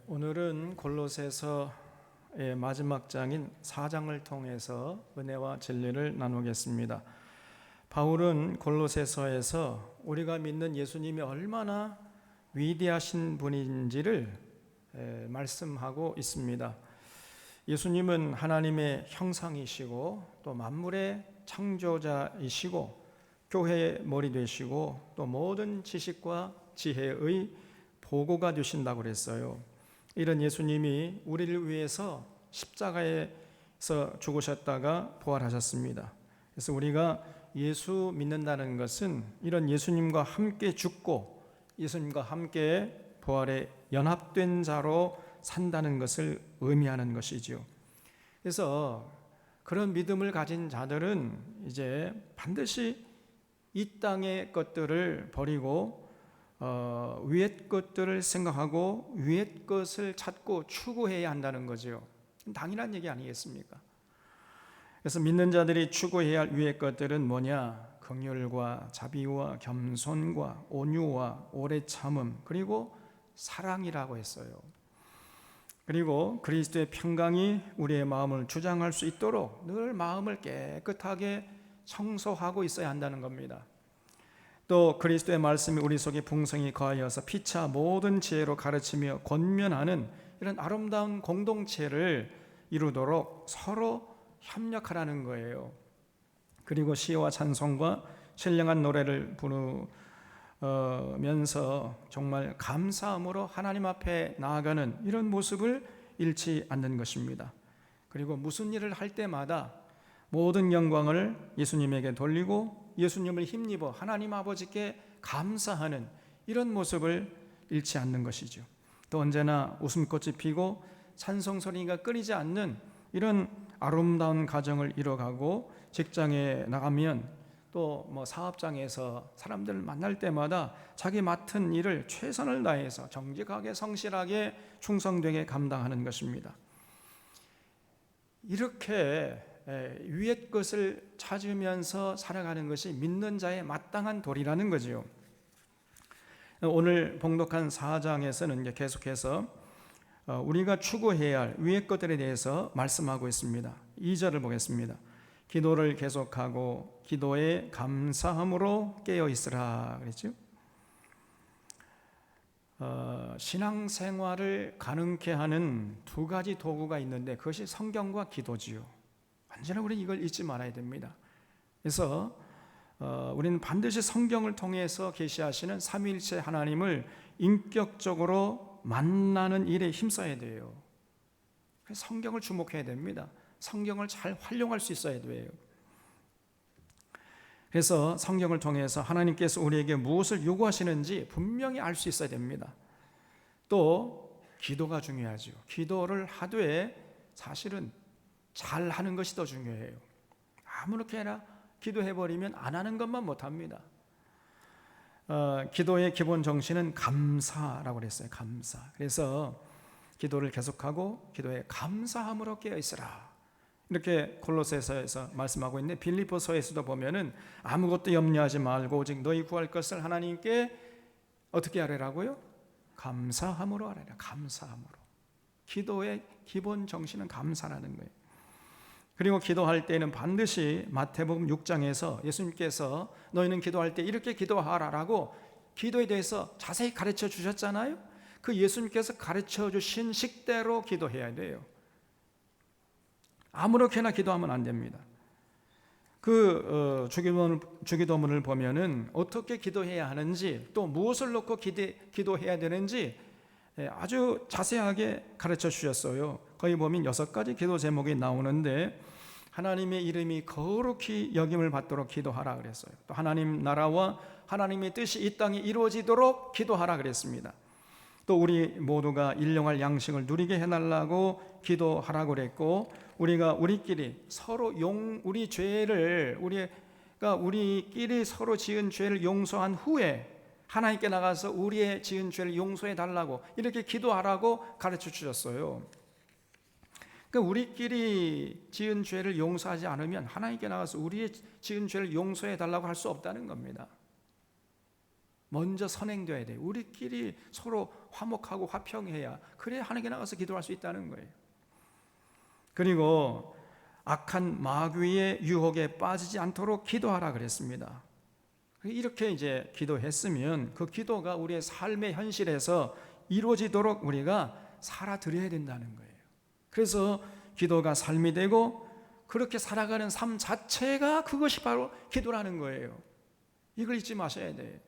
오늘은 골로새서의 마지막 장인 4장을 통해서 은혜와 진리를 나누겠습니다. 바울은 골로새서에서 우리가 믿는 예수님이 얼마나 위대하신 분인지를 말씀하고 있습니다. 예수님은 하나님의 형상이시고 또 만물의 창조자이시고 교회의 머리 되시고 또 모든 지식과 지혜의 보고가 되신다고 그랬어요. 이런 예수님이 우리를 위해서 십자가에서 죽으셨다가 부활하셨습니다. 그래서 우리가 예수 믿는다는 것은 이런 예수님과 함께 죽고 예수님과 함께 부활에 연합된 자로 산다는 것을 의미하는 것이죠. 그래서 그런 믿음을 가진 자들은 이제 반드시 이 땅의 것들을 버리고 위의 것들을 생각하고 위의 것을 찾고 추구해야 한다는 거죠. 당연한 얘기 아니겠습니까? 그래서 믿는 자들이 추구해야 할 위의 것들은 뭐냐? 긍휼과 자비와 겸손과 온유와 오래 참음 그리고 사랑이라고 했어요. 그리고 그리스도의 평강이 우리의 마음을 주장할 수 있도록 늘 마음을 깨끗하게 청소하고 있어야 한다는 겁니다. 또 그리스도의 말씀이 우리 속에 풍성히 거하여서 피차 모든 지혜로 가르치며 권면하는 이런 아름다운 공동체를 이루도록 서로 협력하라는 거예요. 그리고 시와 찬송과 신령한 노래를 부르면서 정말 감사함으로 하나님 앞에 나아가는 이런 모습을 잃지 않는 것입니다. 그리고 무슨 일을 할 때마다 모든 영광을 예수님에게 돌리고 예수님을 힘입어 하나님 아버지께 감사하는 이런 모습을 잃지 않는 것이죠. 또 언제나 웃음꽃이 피고 찬송 소리가 끊이지 않는 이런 아름다운 가정을 이뤄가고 직장에 나가면 또 사업장에서 사람들을 만날 때마다 자기 맡은 일을 최선을 다해서 정직하게 성실하게 충성되게 감당하는 것입니다. 이렇게 위의 것을 찾으면서 살아가는 것이 믿는 자의 마땅한 도리라는 거죠. 오늘 봉독한 4장에서는 계속해서 우리가 추구해야 할 위의 것들에 대해서 말씀하고 있습니다. 2절을 보겠습니다. 기도를 계속하고 기도에 감사함으로 깨어 있으라 그랬죠. 신앙생활을 가능케 하는 두 가지 도구가 있는데 그것이 성경과 기도지요. 언제나 우리 이걸 잊지 말아야 됩니다. 그래서 우리는 반드시 성경을 통해서 계시하시는 삼위일체 하나님을 인격적으로 만나는 일에 힘써야 돼요. 성경을 주목해야 됩니다. 성경을 잘 활용할 수 있어야 돼요. 그래서 성경을 통해서 하나님께서 우리에게 무엇을 요구하시는지 분명히 알 수 있어야 됩니다. 또 기도가 중요하죠. 기도를 하되 사실은 잘 하는 것이 더 중요해요. 아무렇게나 기도해버리면 안 하는 것만 못합니다. 기도의 기본 정신은 감사라고 그랬어요. 감사. 그래서 기도를 계속하고 기도에 감사함으로 깨어있으라 이렇게 골로새서에서 말씀하고 있는데 빌립보서에서도 보면은 아무것도 염려하지 말고 오직 너희 구할 것을 하나님께 어떻게 하라고요? 감사함으로 하라. 감사함으로. 기도의 기본 정신은 감사라는 거예요. 그리고 기도할 때는 반드시 마태복음 6장에서 예수님께서 너희는 기도할 때 이렇게 기도하라라고 기도에 대해서 자세히 가르쳐 주셨잖아요. 그 예수님께서 가르쳐 주신 식대로 기도해야 돼요. 아무렇게나 기도하면 안 됩니다. 그 주기도문을 보면은 어떻게 기도해야 하는지 또 무엇을 놓고 기도해야 되는지 아주 자세하게 가르쳐 주셨어요. 거기 보면 6가지 기도 제목이 나오는데 하나님의 이름이 거룩히 여김을 받도록 기도하라 그랬어요. 또 하나님 나라와 하나님의 뜻이 이 땅에 이루어지도록 기도하라 그랬습니다. 또 우리 모두가 일용할 양식을 누리게 해달라고 기도하라고 그랬고 우리가 우리끼리 서로 우리 죄를 우리끼리 서로 지은 죄를 용서한 후에 하나님께 나가서 우리의 지은 죄를 용서해 달라고 이렇게 기도하라고 가르쳐 주셨어요. 그러니까 우리끼리 지은 죄를 용서하지 않으면 하나님께 나가서 우리의 지은 죄를 용서해 달라고 할 수 없다는 겁니다. 먼저 선행돼야 돼요. 우리끼리 서로 화목하고 화평해야, 그래야 하나님께 나가서 기도할 수 있다는 거예요. 그리고 악한 마귀의 유혹에 빠지지 않도록 기도하라 그랬습니다. 이렇게 이제 기도했으면 그 기도가 우리의 삶의 현실에서 이루어지도록 우리가 살아드려야 된다는 거예요. 그래서 기도가 삶이 되고 그렇게 살아가는 삶 자체가 그것이 바로 기도라는 거예요. 이걸 잊지 마셔야 돼요.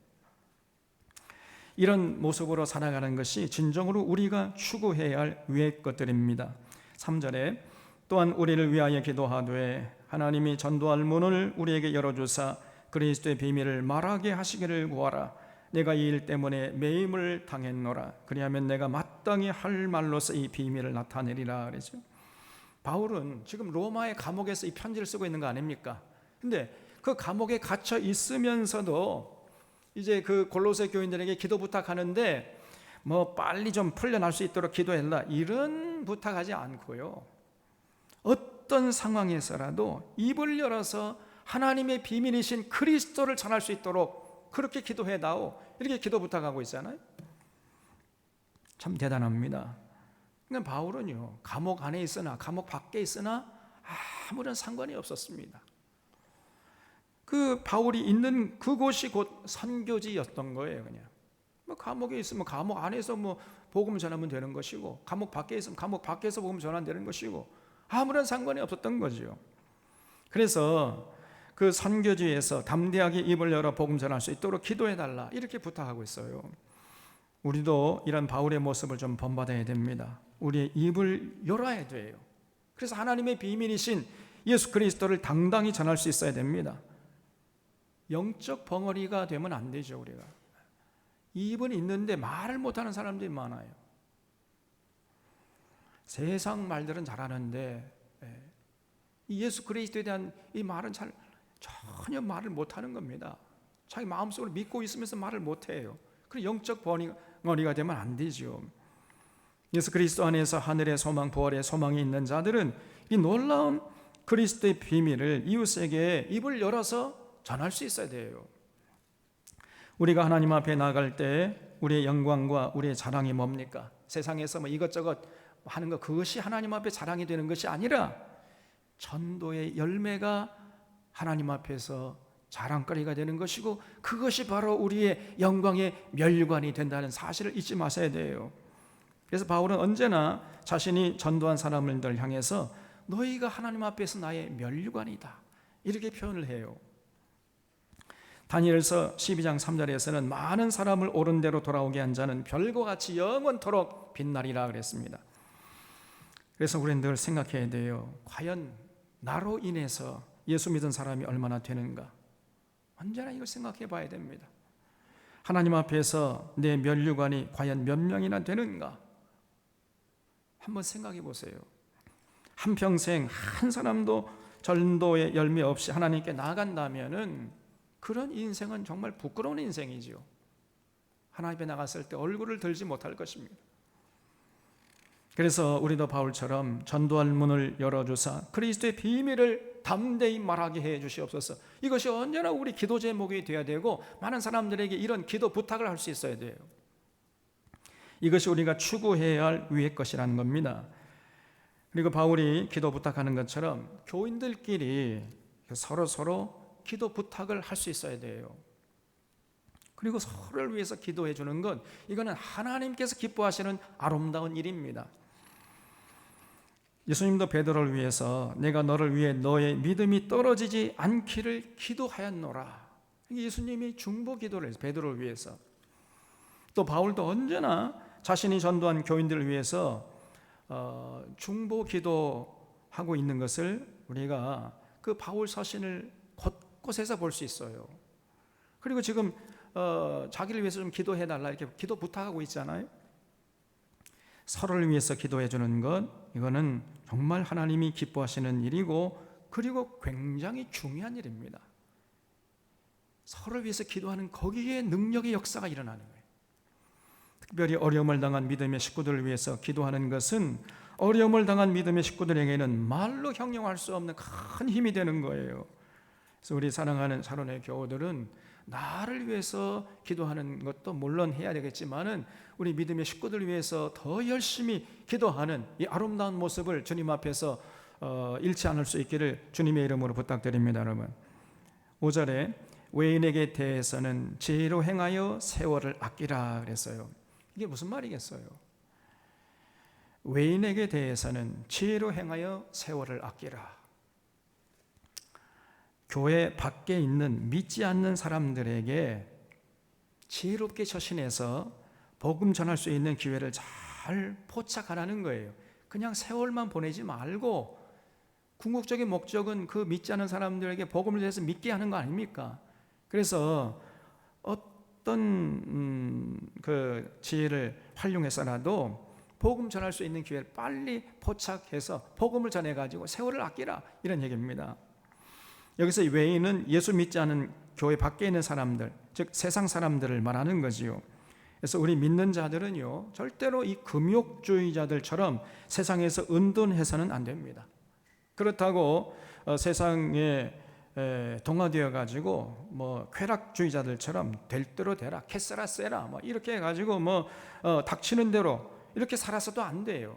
이런 모습으로 살아가는 것이 진정으로 우리가 추구해야 할 위의 것들입니다. 3절에 또한 우리를 위하여 기도하되 하나님이 전도할 문을 우리에게 열어주사 그리스도의 비밀을 말하게 하시기를 구하라. 내가 이 일 때문에 매임을 당했노라. 그리하면 내가 마땅히 할 말로서 이 비밀을 나타내리라 그러죠. 바울은 지금 로마의 감옥에서 이 편지를 쓰고 있는 거 아닙니까? 근데 그 감옥에 갇혀 있으면서도 이제 그 골로새 교인들에게 기도 부탁하는데 뭐 빨리 좀 풀려날 수 있도록 기도해라, 이런 부탁하지 않고요, 어떤 상황에서라도 입을 열어서 하나님의 비밀이신 그리스도를 전할 수 있도록 그렇게 기도해다오, 이렇게 기도 부탁하고 있잖아요. 참 대단합니다. 그러니까 바울은요, 감옥 안에 있으나 감옥 밖에 있으나 아무런 상관이 없었습니다. 그 바울이 있는 그곳이 곧 선교지였던 거예요. 그냥 뭐 감옥에 있으면 감옥 안에서 뭐 복음 전하면 되는 것이고, 감옥 밖에 있으면 감옥 밖에서 복음 전하면 되는 것이고, 아무런 상관이 없었던 거죠. 그래서 그 선교지에서 담대하게 입을 열어 복음 전할 수 있도록 기도해달라, 이렇게 부탁하고 있어요. 우리도 이런 바울의 모습을 좀 본받아야 됩니다. 우리의 입을 열어야 돼요. 그래서 하나님의 비밀이신 예수 그리스도를 당당히 전할 수 있어야 됩니다. 영적 벙어리가 되면 안 되죠. 우리가 입은 있는데 말을 못하는 사람들이 많아요. 세상 말들은 잘하는데 이 예수 그리스도에 대한 이 말은 전혀 말을 못하는 겁니다. 자기 마음속으로 믿고 있으면서 말을 못해요. 그리고 영적 벙어리가 되면 안 되죠. 예수 그리스도 안에서 하늘의 소망, 부활의 소망이 있는 자들은 이 놀라운 그리스도의 비밀을 이웃에게 입을 열어서 전할 수 있어야 돼요. 우리가 하나님 앞에 나아갈 때 우리의 영광과 우리의 자랑이 뭡니까? 세상에서 뭐 이것저것 하는 것, 그것이 하나님 앞에 자랑이 되는 것이 아니라 전도의 열매가 하나님 앞에서 자랑거리가 되는 것이고, 그것이 바로 우리의 영광의 멸관이 된다는 사실을 잊지 마셔야 돼요. 그래서 바울은 언제나 자신이 전도한 사람들 향해서 너희가 하나님 앞에서 나의 멸관이다, 이렇게 표현을 해요. 다니엘서 12장 3절에서는 많은 사람을 옳은 대로 돌아오게 한 자는 별과 같이 영원토록 빛나리라 그랬습니다. 그래서 우리는 늘 생각해야 돼요. 과연 나로 인해서 예수 믿은 사람이 얼마나 되는가? 언제나 이걸 생각해 봐야 됩니다. 하나님 앞에서 내 면류관이 과연 몇 명이나 되는가? 한번 생각해 보세요. 한평생 한 사람도 전도의 열매 없이 하나님께 나아간다면은 그런 인생은 정말 부끄러운 인생이지요. 하나님 앞에 나갔을 때 얼굴을 들지 못할 것입니다. 그래서 우리도 바울처럼 전도할 문을 열어주사 그리스도의 비밀을 담대히 말하게 해 주시옵소서. 이것이 언제나 우리 기도 제목이 되어야 되고, 많은 사람들에게 이런 기도 부탁을 할 수 있어야 돼요. 이것이 우리가 추구해야 할 위의 것이라는 겁니다. 그리고 바울이 기도 부탁하는 것처럼 교인들끼리 서로 기도 부탁을 할 수 있어야 돼요. 그리고 서로를 위해서 기도해 주는 것, 이거는 하나님께서 기뻐하시는 아름다운 일입니다. 예수님도 베드로를 위해서 내가 너를 위해 너의 믿음이 떨어지지 않기를 기도하였노라. 예수님이 중보 기도를 해서 베드로를 위해서, 또 바울도 언제나 자신이 전도한 교인들을 위해서 중보 기도하고 있는 것을 우리가 그 바울 서신을 곳곳에서 볼 수 있어요. 그리고 지금 자기를 위해서 좀 기도해달라, 이렇게 기도 부탁하고 있잖아요. 서로를 위해서 기도해 주는 것, 이거는 정말 하나님이 기뻐하시는 일이고, 그리고 굉장히 중요한 일입니다. 서로를 위해서 기도하는 거기에 능력의 역사가 일어나는 거예요. 특별히 어려움을 당한 믿음의 식구들을 위해서 기도하는 것은 어려움을 당한 믿음의 식구들에게는 말로 형용할 수 없는 큰 힘이 되는 거예요. 그래서 우리 사랑하는 사론의 교우들은 나를 위해서 기도하는 것도 물론 해야 되겠지만은 우리 믿음의 식구들 위해서 더 열심히 기도하는 이 아름다운 모습을 주님 앞에서 잃지 않을 수 있기를 주님의 이름으로 부탁드립니다. 여러분, 5절에 외인에게 대해서는 지혜로 행하여 세월을 아끼라 그랬어요. 이게 무슨 말이겠어요? 외인에게 대해서는 지혜로 행하여 세월을 아끼라. 교회 밖에 있는 믿지 않는 사람들에게 지혜롭게 처신해서 복음 전할 수 있는 기회를 잘 포착하라는 거예요. 그냥 세월만 보내지 말고 궁극적인 목적은 그 믿지 않는 사람들에게 복음을 전해서 믿게 하는 거 아닙니까? 그래서 어떤 그 지혜를 활용해서라도 복음 전할 수 있는 기회를 빨리 포착해서 복음을 전해가지고 세월을 아끼라, 이런 얘기입니다. 여기서 외인은 예수 믿지 않은 교회 밖에 있는 사람들, 즉 세상 사람들을 말하는 거지요. 그래서 우리 믿는 자들은요, 절대로 이 금욕주의자들처럼 세상에서 은둔해서는 안 됩니다. 그렇다고 세상에 동화되어 가지고 뭐 쾌락주의자들처럼 될 대로 되라, 캐세라 세라 뭐 이렇게 해가지고 닥치는 대로 이렇게 살아서도 안 돼요.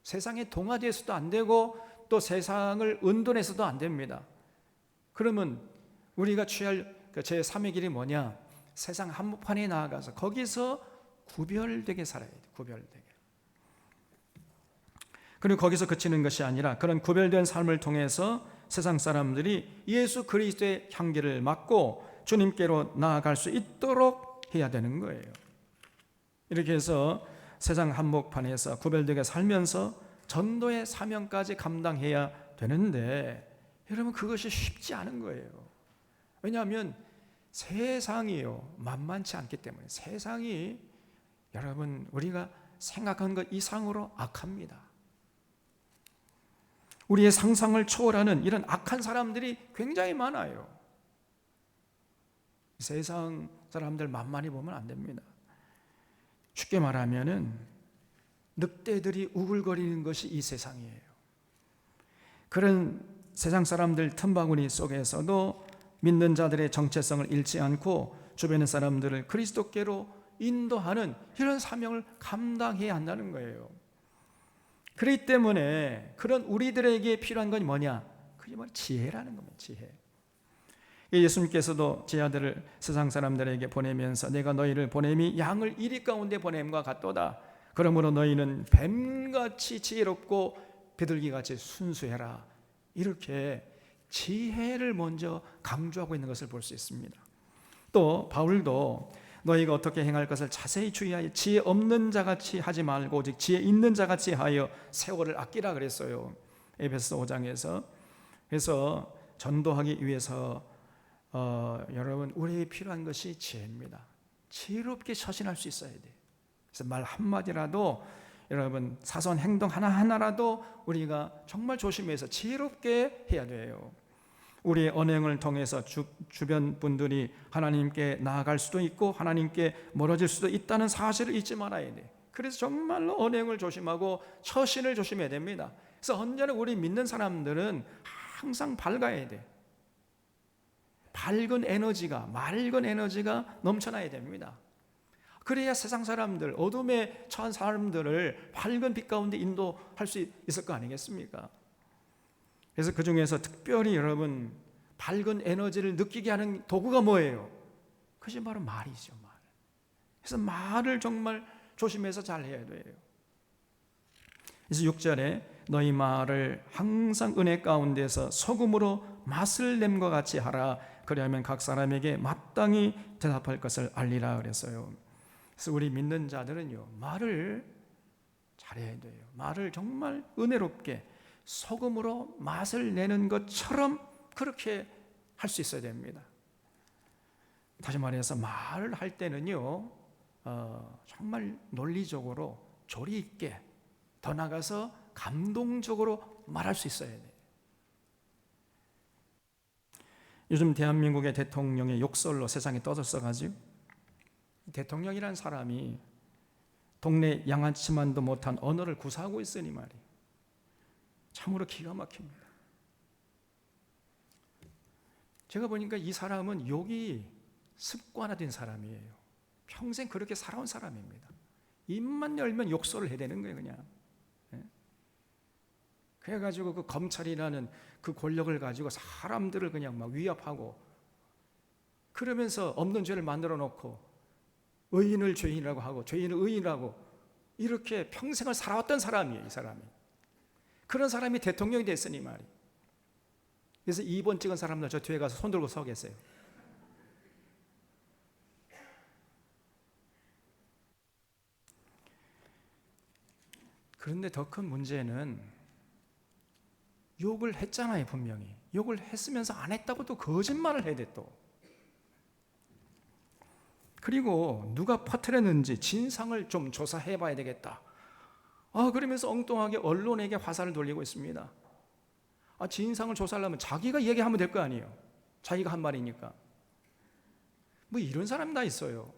세상에 동화되어서도 안 되고 또 세상을 은둔해서도 안 됩니다. 그러면 우리가 취할 제3의 길이 뭐냐? 세상 한복판에 나아가서 거기서 구별되게 살아야 돼요. 구별되게. 그리고 거기서 그치는 것이 아니라 그런 구별된 삶을 통해서 세상 사람들이 예수 그리스도의 향기를 맡고 주님께로 나아갈 수 있도록 해야 되는 거예요. 이렇게 해서 세상 한복판에서 구별되게 살면서 전도의 사명까지 감당해야 되는데, 여러분 그것이 쉽지 않은 거예요. 왜냐하면 세상이요 만만치 않기 때문에. 세상이 여러분 우리가 생각한 것 이상으로 악합니다. 우리의 상상을 초월하는 이런 악한 사람들이 굉장히 많아요. 세상 사람들 만만히 보면 안 됩니다. 쉽게 말하면은 늑대들이 우글거리는 것이 이 세상이에요. 그런 세상 사람들 틈바구니 속에서도 믿는 자들의 정체성을 잃지 않고 주변의 사람들을 그리스도께로 인도하는 이런 사명을 감당해야 한다는 거예요. 그렇기 때문에 그런 우리들에게 필요한 건 뭐냐? 그게 바로 지혜라는 겁니다. 지혜. 예수님께서도 제 아들을 세상 사람들에게 보내면서 내가 너희를 보냄이 양을 이리 가운데 보냄과 같도다. 그러므로 너희는 뱀같이 지혜롭고 비둘기같이 순수해라. 이렇게 지혜를 먼저 강조하고 있는 것을 볼 수 있습니다. 또 바울도 너희가 어떻게 행할 것을 자세히 주의하여 지혜 없는 자같이 하지 말고 오직 지혜 있는 자같이 하여 세월을 아끼라 그랬어요. 에베소 5장에서. 그래서 전도하기 위해서 여러분 우리에게 필요한 것이 지혜입니다. 지혜롭게 처신할 수 있어야 돼요. 그래서 말 한마디라도 여러분 사소한 행동 하나하나라도 우리가 정말 조심해서 지혜롭게 해야 돼요. 우리의 언행을 통해서 주변 분들이 하나님께 나아갈 수도 있고 하나님께 멀어질 수도 있다는 사실을 잊지 말아야 돼. 그래서 정말로 언행을 조심하고 처신을 조심해야 됩니다. 그래서 언제나 우리 믿는 사람들은 항상 밝아야 돼. 맑은 에너지가 넘쳐나야 됩니다. 그래야 세상 사람들, 어둠에 처한 사람들을 밝은 빛 가운데 인도할 수 있을 거 아니겠습니까? 그래서 그 중에서 특별히 여러분 밝은 에너지를 느끼게 하는 도구가 뭐예요? 그것이 바로 말이죠. 말. 그래서 말을 정말 조심해서 잘 해야 돼요. 그래서 6절에 너희 말을 항상 은혜 가운데서 소금으로 맛을 냄과 같이 하라. 그리하면 각 사람에게 마땅히 대답할 것을 알리라 그랬어요. 그래서 우리 믿는 자들은요 말을 잘해야 돼요. 말을 정말 은혜롭게 소금으로 맛을 내는 것처럼 그렇게 할 수 있어야 됩니다. 다시 말해서 말을 할 때는요 정말 논리적으로 조리 있게, 더 나아가서 감동적으로 말할 수 있어야 돼요. 요즘 대한민국의 대통령의 욕설로 세상에 떠들썩하지요. 대통령이란 사람이 동네 양아치만도 못한 언어를 구사하고 있으니 말이에요. 참으로 기가 막힙니다. 제가 보니까 이 사람은 욕이 습관화된 사람이에요. 평생 그렇게 살아온 사람입니다. 입만 열면 욕설을 해대는 거예요, 그냥. 그래가지고 그 검찰이라는 그 권력을 가지고 사람들을 그냥 막 위협하고, 그러면서 없는 죄를 만들어 놓고 의인을 죄인이라고 하고 죄인을 의인이라고, 이렇게 평생을 살아왔던 사람이에요, 이 사람이. 그런 사람이 대통령이 됐으니 말이에요. 그래서 2번 찍은 사람들 저 뒤에 가서 손 들고 서 계세요. 그런데 더 큰 문제는 욕을 했잖아요, 분명히. 욕을 했으면서 안 했다고 또 거짓말을 해야 돼, 또. 그리고 누가 퍼뜨렸는지 진상을 좀 조사해 봐야 되겠다. 그러면서 엉뚱하게 언론에게 화살을 돌리고 있습니다. 진상을 조사하려면 자기가 얘기하면 될 거 아니에요. 자기가 한 말이니까. 뭐 이런 사람 다 있어요.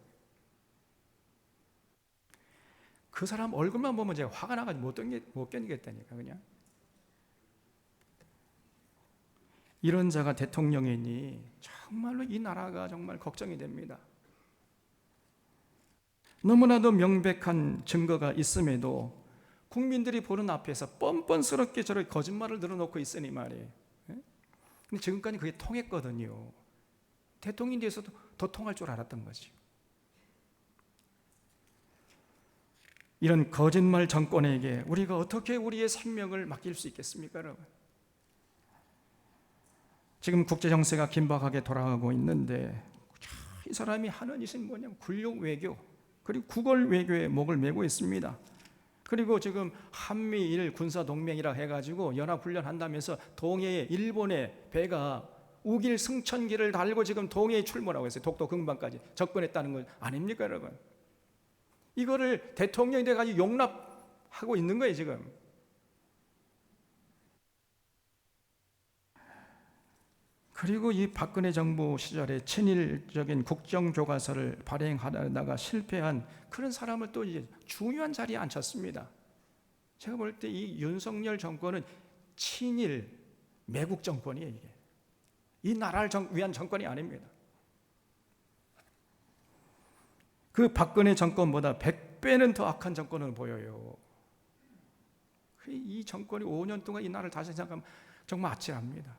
그 사람 얼굴만 보면 제가 화가 나가지고 못 견디겠다니까, 그냥. 이런 자가 대통령이니 정말로 이 나라가 정말 걱정이 됩니다. 너무나도 명백한 증거가 있음에도 국민들이 보는 앞에서 뻔뻔스럽게 저렇게 거짓말을 늘어놓고 있으니 말이에요. 근데 지금까지 그게 통했거든요. 대통령에 대해서도 더 통할 줄 알았던 거죠. 이런 거짓말 정권에게 우리가 어떻게 우리의 생명을 맡길 수 있겠습니까, 여러분? 지금 국제 정세가 긴박하게 돌아가고 있는데 이 사람이 하는 짓은 뭐냐면 굴욕 외교, 그리고 구걸 외교에 목을 메고 있습니다. 그리고 지금 한미일 군사동맹이라 해가지고 연합훈련한다면서 동해에 일본의 배가 우길 승천기를 달고 지금 동해에 출몰하고 있어요. 독도 금방까지 접근했다는 건 아닙니까, 여러분? 이거를 대통령이 돼가지고 용납하고 있는 거예요, 지금. 그리고 이 박근혜 정부 시절에 친일적인 국정교과서를 발행하다가 실패한 그런 사람을 또 이제 중요한 자리에 앉혔습니다. 제가 볼 때 이 윤석열 정권은 친일 매국 정권이에요, 이게. 이 나라를 위한 정권이 아닙니다. 그 박근혜 정권보다 100배는 더 악한 정권을 보여요. 이 정권이 5년 동안 이 나라를 다시 생각하면 정말 아찔합니다.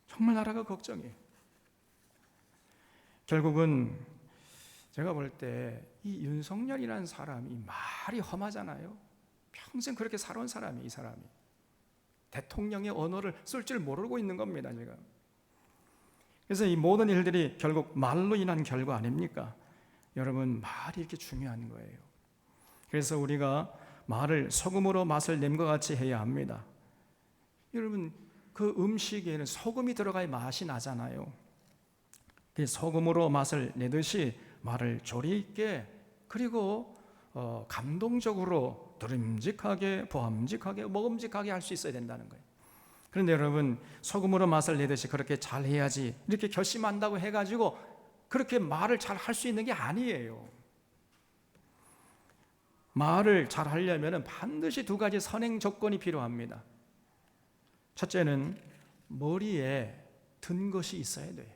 정말 나라가 걱정이에요. 결국은 제가 볼 때 이 윤석열이라는 사람이 말이 험하잖아요. 평생 그렇게 살아온 사람이, 이 사람이. 대통령의 언어를 쓸 줄 모르고 있는 겁니다, 지금. 그래서 이 모든 일들이 결국 말로 인한 결과 아닙니까? 여러분, 말이 이렇게 중요한 거예요. 그래서 우리가 말을 소금으로 맛을 낸 것 같이 해야 합니다. 여러분, 그 음식에는 소금이 들어가야 맛이 나잖아요. 소금으로 맛을 내듯이 말을 조리 있게, 그리고 감동적으로 드림직하게, 보함직하게, 먹음직하게 할 수 있어야 된다는 거예요. 그런데 여러분, 소금으로 맛을 내듯이 그렇게 잘 해야지 이렇게 결심한다고 해가지고 그렇게 말을 잘 할 수 있는 게 아니에요. 말을 잘 하려면 반드시 두 가지 선행 조건이 필요합니다. 첫째는 머리에 든 것이 있어야 돼요.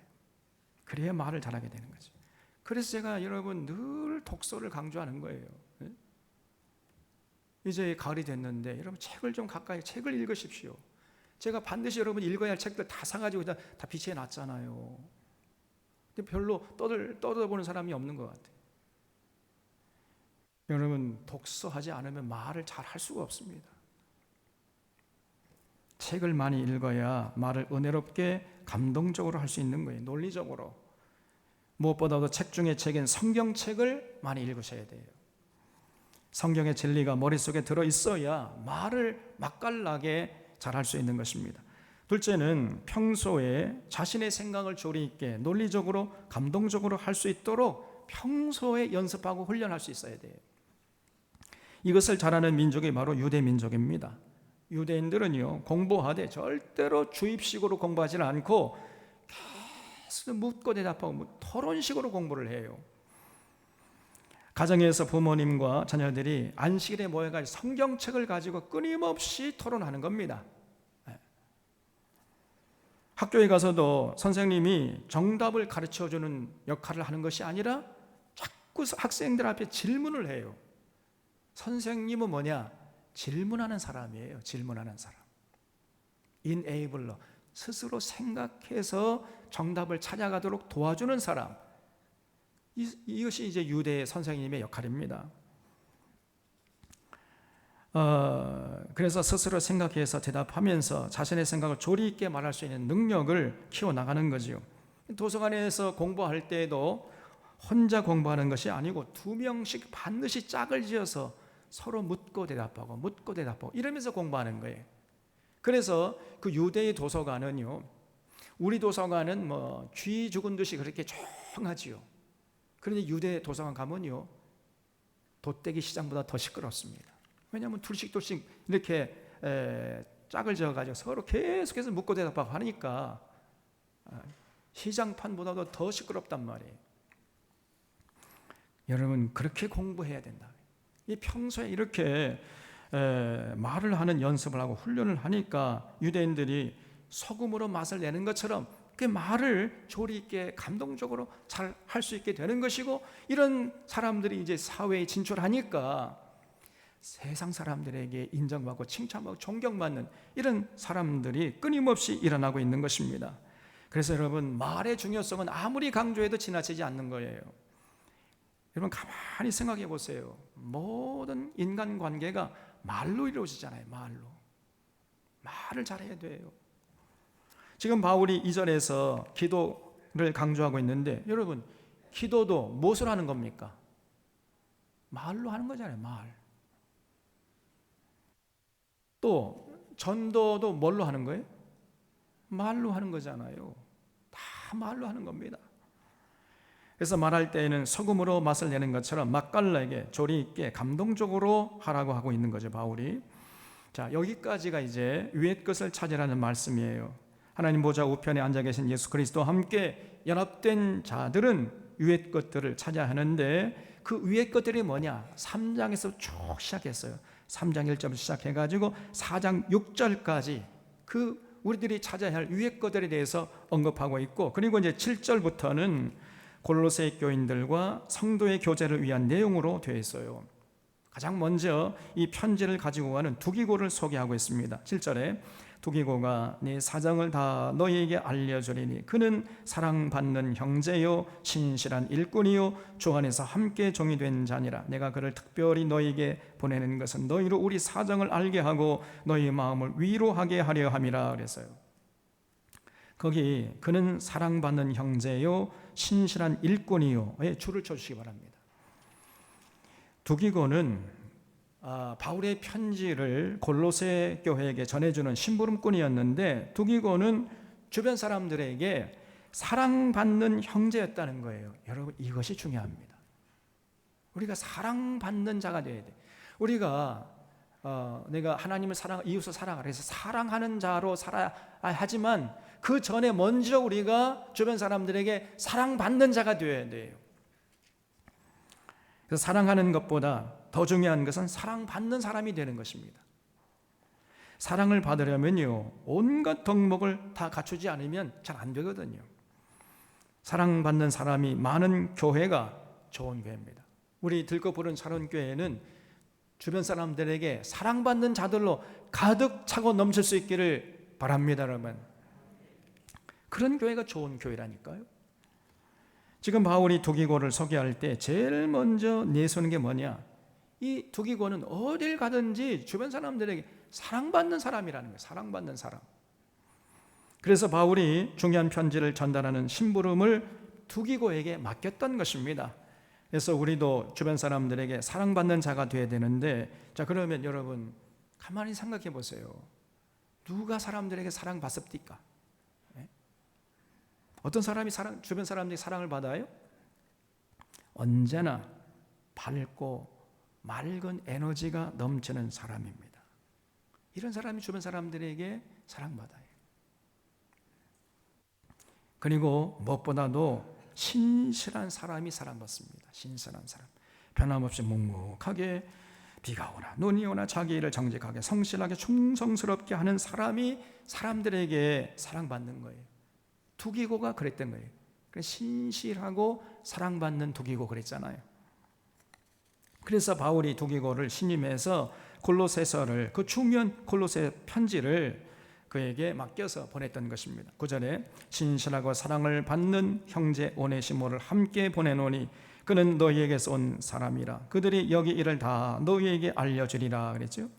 그래야 말을 잘하게 되는 거죠. 그래서 제가 여러분 늘 독서를 강조하는 거예요. 이제 가을이 됐는데 여러분 책을 좀 가까이, 책을 읽으십시오. 제가 반드시 여러분 읽어야 할 책들 다 사가지고 다 비치해 놨잖아요. 근데 별로 떠들어보는 사람이 없는 것 같아요. 여러분, 독서하지 않으면 말을 잘 할 수가 없습니다. 책을 많이 읽어야 말을 은혜롭게 감동적으로 할 수 있는 거예요. 논리적으로. 무엇보다도 책 중에 책인 성경책을 많이 읽으셔야 돼요. 성경의 진리가 머릿속에 들어있어야 말을 맛깔나게 잘할 수 있는 것입니다. 둘째는 평소에 자신의 생각을 조리 있게 논리적으로 감동적으로 할 수 있도록 평소에 연습하고 훈련할 수 있어야 돼요. 이것을 잘하는 민족이 바로 유대 민족입니다. 유대인들은요, 공부하되 절대로 주입식으로 공부하지 않고 계속 묻고 대답하고 토론식으로 공부를 해요. 가정에서 부모님과 자녀들이 안식일에 모여가지고 성경책을 가지고 끊임없이 토론하는 겁니다. 학교에 가서도 선생님이 정답을 가르쳐주는 역할을 하는 것이 아니라 자꾸 학생들 앞에 질문을 해요. 선생님은 뭐냐? 질문하는 사람이에요. 질문하는 사람. 인에이블러, 스스로 생각해서 정답을 찾아가도록 도와주는 사람. 이것이 이제 유대 선생님의 역할입니다. 그래서 스스로 생각해서 대답하면서 자신의 생각을 조리 있게 말할 수 있는 능력을 키워나가는 거지요. 도서관에서 공부할 때에도 혼자 공부하는 것이 아니고 2명씩 반드시 짝을 지어서 서로 묻고 대답하고 이러면서 공부하는 거예요. 그래서 그 유대의 도서관은요, 우리 도서관은 뭐 쥐 죽은 듯이 그렇게 조용하지요. 그런데 유대 도서관 가면요, 돗대기 시장보다 더 시끄럽습니다. 왜냐하면 둘씩 이렇게 짝을 지어가지고 서로 계속해서 묻고 대답하고 하니까 시장판보다도 더 시끄럽단 말이에요. 여러분, 그렇게 공부해야 된다. 이 평소에 이렇게 말을 하는 연습을 하고 훈련을 하니까 유대인들이 소금으로 맛을 내는 것처럼 그 말을 조리 있게 감동적으로 잘 할 수 있게 되는 것이고, 이런 사람들이 이제 사회에 진출하니까 세상 사람들에게 인정받고 칭찬받고 존경받는 이런 사람들이 끊임없이 일어나고 있는 것입니다. 그래서 여러분, 말의 중요성은 아무리 강조해도 지나치지 않는 거예요. 여러분, 가만히 생각해 보세요. 모든 인간관계가 말로 이루어지잖아요. 말을 잘해야 돼요. 지금 바울이 2절에서 기도를 강조하고 있는데, 여러분, 기도도 무엇을 하는 겁니까? 말로 하는 거잖아요. 말. 또 전도도 뭘로 하는 거예요? 말로 하는 거잖아요. 다 말로 하는 겁니다. 그래서 말할 때에는 소금으로 맛을 내는 것처럼 맛깔나게 조리 있게 감동적으로 하라고 하고 있는 거죠, 바울이. 자, 여기까지가 이제 위의 것을 찾으라는 말씀이에요. 하나님 보좌 우편에 앉아 계신 예수 그리스도와 함께 연합된 자들은 위의 것들을 찾아야 하는데, 그 위의 것들이 뭐냐? 3장에서 쭉 시작했어요. 3장 1절 시작해가지고 4장 6절까지 그 우리들이 찾아야 할 위의 것들에 대해서 언급하고 있고, 그리고 이제 7절부터는 골로새 교인들과 성도의 교제를 위한 내용으로 되어 있어요. 가장 먼저 이 편지를 가지고 가는 두기고를 소개하고 있습니다. 7절에 두기고가 네 사정을 다 너희에게 알려주리니 그는 사랑받는 형제요 신실한 일꾼이요 주 안에서 함께 종이 된 자니라. 내가 그를 특별히 너희에게 보내는 것은 너희로 우리 사정을 알게 하고 너희 마음을 위로하게 하려 함이라 그랬어요. 거기 그는 사랑받는 형제요 신실한 일꾼이요에 줄을 쳐주시기 바랍니다. 두기고는 바울의 편지를 골로새 교회에게 전해주는 심부름꾼이었는데, 두기고는 주변 사람들에게 사랑받는 형제였다는 거예요. 여러분, 이것이 중요합니다. 우리가 사랑받는 자가 되어야 돼. 우리가 내가 하나님을 사랑, 이웃을 사랑하라 해서 사랑하는 자로 살아야 하지만, 그 전에 먼저 우리가 주변 사람들에게 사랑받는 자가 되어야 돼요. 그래서 사랑하는 것보다 더 중요한 것은 사랑받는 사람이 되는 것입니다. 사랑을 받으려면요, 온갖 덕목을 다 갖추지 않으면 잘 안 되거든요. 사랑받는 사람이 많은 교회가 좋은 교회입니다. 우리 들꺼부른 사론교회는 주변 사람들에게 사랑받는 자들로 가득 차고 넘칠 수 있기를 바랍니다, 여러분. 그런 교회가 좋은 교회라니까요. 지금 바울이 두기고를 소개할 때 제일 먼저 내세우는 게 뭐냐? 이 두기고는 어딜 가든지 주변 사람들에게 사랑받는 사람이라는 거예요. 사랑받는 사람. 그래서 바울이 중요한 편지를 전달하는 심부름을 두기고에게 맡겼던 것입니다. 그래서 우리도 주변 사람들에게 사랑받는 자가 되어야 되는데, 자, 그러면 여러분 가만히 생각해 보세요. 누가 사람들에게 사랑받습니까? 어떤 사람이 주변 사람들이 사랑을 받아요? 언제나 밝고 맑은 에너지가 넘치는 사람입니다. 이런 사람이 주변 사람들에게 사랑받아요. 그리고 무엇보다도 신실한 사람이 사랑받습니다. 신실한 사람, 변함없이 묵묵하게 비가 오나 눈이 오나 자기 일을 정직하게 성실하게 충성스럽게 하는 사람이 사람들에게 사랑받는 거예요. 두기고가 그랬던 거예요. 신실하고 사랑받는 두기고 그랬잖아요. 그래서 바울이 두기고를 신임해서 골로새서를, 그 중요한 골로새 편지를 그에게 맡겨서 보냈던 것입니다. 9절에 신실하고 사랑을 받는 형제 오네시모를 함께 보내노니 그는 너희에게서 온 사람이라. 그들이 여기 일을 다 너희에게 알려주리라 그랬죠.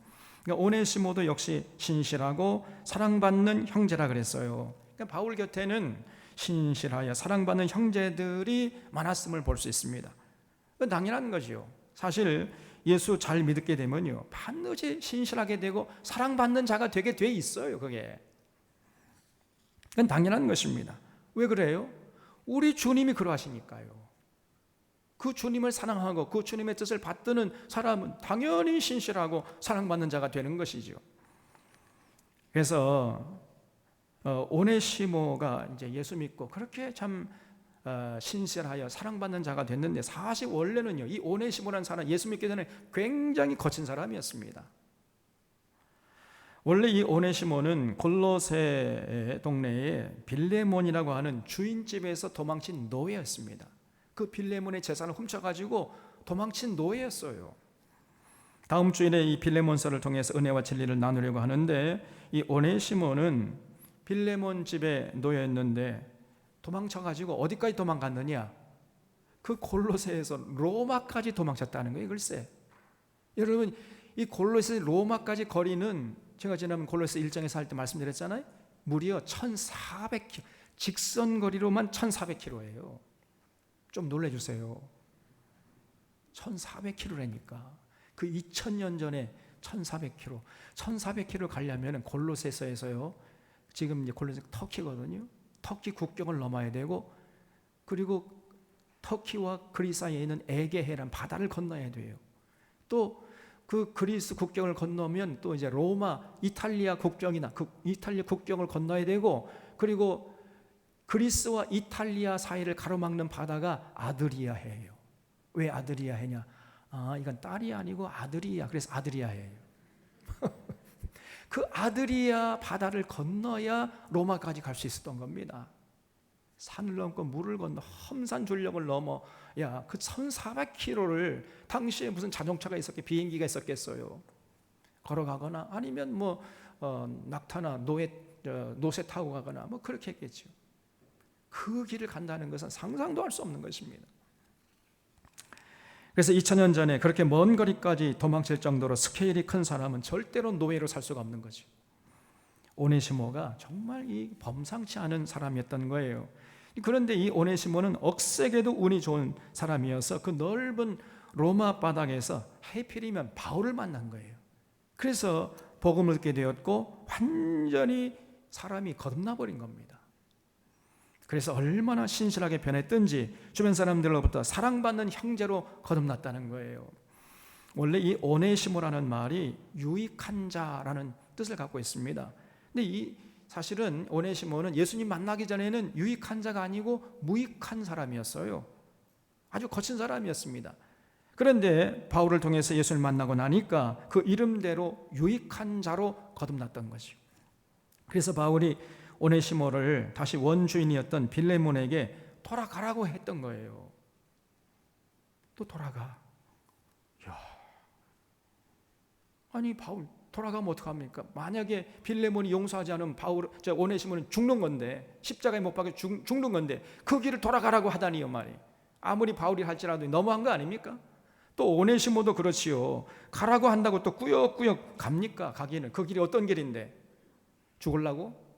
그러니까 오네시모도 역시 신실하고 사랑받는 형제라 그랬어요. 그러니까 바울 곁에는 신실하여 사랑받는 형제들이 많았음을 볼 수 있습니다. 당연한 것이요. 사실 예수 잘 믿게 되면요, 반드시 신실하게 되고 사랑받는 자가 되게 돼 있어요. 그건 당연한 것입니다. 왜 그래요? 우리 주님이 그러하시니까요. 그 주님을 사랑하고 그 주님의 뜻을 받드는 사람은 당연히 신실하고 사랑받는 자가 되는 것이죠. 그래서 오네시모가 이제 예수 믿고 그렇게 참 신실하여 사랑받는 자가 됐는데, 사실 원래는요, 이 오네시모라는 사람 예수 믿기 전에 굉장히 거친 사람이었습니다. 원래 이 오네시모는 골로새 동네에 빌레몬이라고 하는 주인집에서 도망친 노예였습니다. 그 빌레몬의 재산을 훔쳐가지고 도망친 노예였어요. 다음 주일에 이 빌레몬서를 통해서 은혜와 진리를 나누려고 하는데, 이 오네시모는 빌레몬 집에 노예였는데 도망쳐가지고 어디까지 도망갔느냐? 그 골로새에서 로마까지 도망쳤다는 거예요. 글쎄, 여러분, 이 골로새 로마까지 거리는, 제가 지난번 골로새 1장에서 할 때 말씀드렸잖아요. 무려 1400km, 직선 거리로만 1400km예요. 좀 놀라주세요. 1400km라니까. 그 2000년 전에 1400km, 1400km 가려면 골로새서에서요, 지금 이제 골로새 터키거든요. 터키 국경을 넘어야 되고, 그리고 터키와 그리스 사이에 있는 에게해란 바다를 건너야 돼요. 또 그 그리스 국경을 건너면 또 이제 로마, 이탈리아 국경이나 그 이탈리아 국경을 건너야 되고, 그리고 그리스와 이탈리아 사이를 가로막는 바다가 아드리아해예요. 왜 아드리아해냐? 이건 딸이 아니고 아들이야. 그래서 아드리아해예요. 그 아드리아 바다를 건너야 로마까지 갈 수 있었던 겁니다. 산을 넘고 물을 건너 험산 줄령을 넘어야 그 1400km를, 당시에 무슨 자동차가 있었겠, 비행기가 있었겠어요. 걸어가거나 아니면 뭐 낙타나 노새 타고 가거나 뭐 그렇게 했겠죠. 그 길을 간다는 것은 상상도 할 수 없는 것입니다. 그래서 2000년 전에 그렇게 먼 거리까지 도망칠 정도로 스케일이 큰 사람은 절대로 노예로 살 수가 없는 거죠. 오네시모가 정말 이 범상치 않은 사람이었던 거예요. 그런데 이 오네시모는 억세게도 운이 좋은 사람이어서 그 넓은 로마 바닥에서 하필이면 바울을 만난 거예요. 그래서 복음을 듣게 되었고 완전히 사람이 거듭나 버린 겁니다. 그래서 얼마나 신실하게 변했든지 주변 사람들로부터 사랑받는 형제로 거듭났다는 거예요. 원래 이 오네시모라는 말이 유익한 자라는 뜻을 갖고 있습니다. 근데 사실은 오네시모는 예수님 만나기 전에는 유익한 자가 아니고 무익한 사람이었어요. 아주 거친 사람이었습니다. 그런데 바울을 통해서 예수를 만나고 나니까 그 이름대로 유익한 자로 거듭났던 거죠. 그래서 바울이 오네시모를 다시 원주인이었던 빌레몬에게 돌아가라고 했던 거예요. 또 돌아가. 아니, 바울 돌아가면 어떡합니까? 만약에 빌레몬이 용서하지 않으면 오네시모는 죽는 건데, 십자가에 못 박혀 죽는 건데 그 길을 돌아가라고 하다니요 말이에요. 아무리 바울이 할지라도 너무한 거 아닙니까? 또 오네시모도 그렇지요. 가라고 한다고 또 꾸역꾸역 갑니까? 가기는 그 길이 어떤 길인데 죽으려고?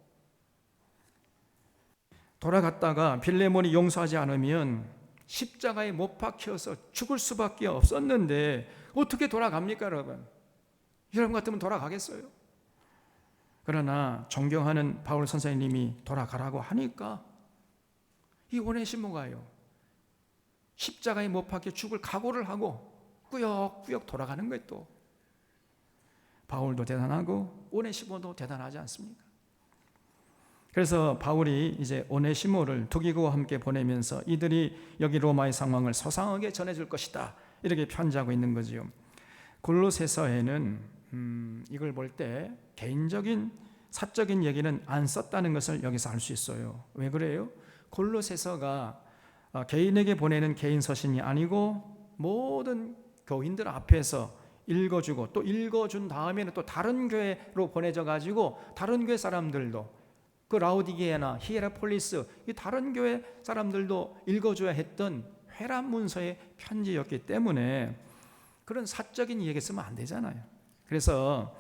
돌아갔다가 빌레몬이 용서하지 않으면 십자가에 못 박혀서 죽을 수밖에 없었는데 어떻게 돌아갑니까, 여러분? 여러분 같으면 돌아가겠어요? 그러나 존경하는 바울 선생님이 돌아가라고 하니까 이 오네시모가요, 십자가에 못 박혀 죽을 각오를 하고 꾸역꾸역 돌아가는 거예요. 또 바울도 대단하고 오네시모도 대단하지 않습니까? 그래서 바울이 이제 오네시모를 두기고와 함께 보내면서 이들이 여기 로마의 상황을 소상하게 전해줄 것이다, 이렇게 편지하고 있는 거지요. 골로새서에는 이걸 볼 때 개인적인 사적인 얘기는 안 썼다는 것을 여기서 알 수 있어요. 왜 그래요? 골로새서가 개인에게 보내는 개인 서신이 아니고 모든 교인들 앞에서 읽어주고 또 읽어준 다음에는 또 다른 교회로 보내져 가지고 다른 교회 사람들도 그 라우디게아나 히에라폴리스 이 다른 교회 사람들도 읽어줘야 했던 회람 문서의 편지였기 때문에 그런 사적인 이야기 쓰면 안 되잖아요. 그래서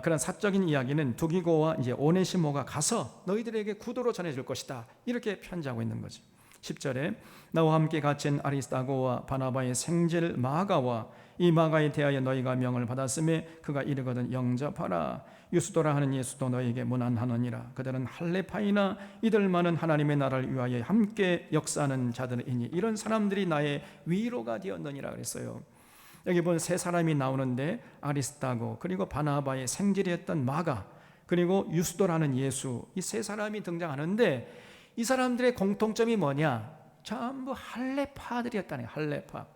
그런 사적인 이야기는 두기고와 이제 오네시모가 가서 너희들에게 구도로 전해줄 것이다 이렇게 편지하고 있는 거죠. 10절에 나와 함께 갇힌 아리스다고와 바나바의 생질 마가와 이 마가에 대하여 너희가 명을 받았음에 그가 이르거든 영접하라. 유스도라 하는 예수도 너희에게 문안하느니라. 그들은 할레파이나 이들만은 하나님의 나라를 위하여 함께 역사하는 자들이니 이런 사람들이 나의 위로가 되었느니라 그랬어요. 여기 보면 세 사람이 나오는데 아리스다고 그리고 바나바의 생질이었던 마가 그리고 유스도라는 예수 이 세 사람이 등장하는데 이 사람들의 공통점이 뭐냐? 전부 할레파들이었다네요. 할레파.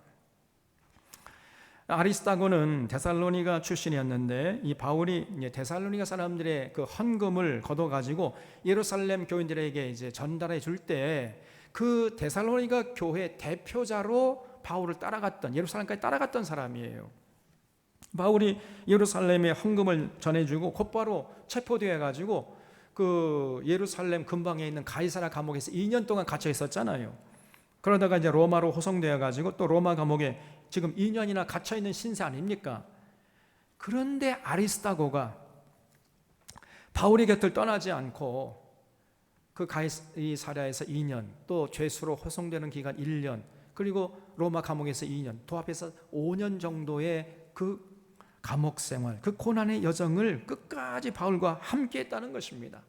아리스다고는 데살로니가 출신이었는데 이 바울이 데살로니가 사람들의 그 헌금을 걷어가지고 예루살렘 교인들에게 이제 전달해 줄 때 그 데살로니가 교회 대표자로 바울을 따라갔던 예루살렘까지 따라갔던 사람이에요. 바울이 예루살렘에 헌금을 전해주고 곧바로 체포되어 가지고 그 예루살렘 근방에 있는 가이사랴 감옥에서 2년 동안 갇혀 있었잖아요. 그러다가 이제 로마로 호송되어 가지고 또 로마 감옥에 지금 2년이나 갇혀 있는 신세 아닙니까? 그런데 아리스다고가 바울의 곁을 떠나지 않고 그 가이사랴에서 2년 또 죄수로 호송되는 기간 1년 그리고 로마 감옥에서 2년 도합해서 5년 정도의 그 감옥 생활 그 고난의 여정을 끝까지 바울과 함께 했다는 것입니다.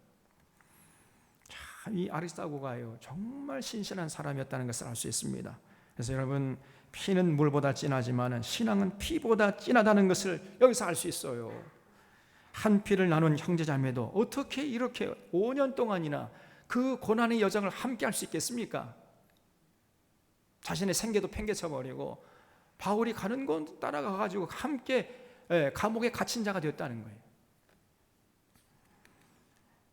참, 이 아리스다고가요 정말 신실한 사람이었다는 것을 알 수 있습니다. 그래서 여러분 피는 물보다 진하지만 신앙은 피보다 진하다는 것을 여기서 알 수 있어요. 한 피를 나눈 형제자매도 어떻게 이렇게 5년 동안이나 그 고난의 여정을 함께 할 수 있겠습니까? 자신의 생계도 팽개쳐버리고 바울이 가는 곳 따라가가지고 함께 감옥에 갇힌 자가 되었다는 거예요.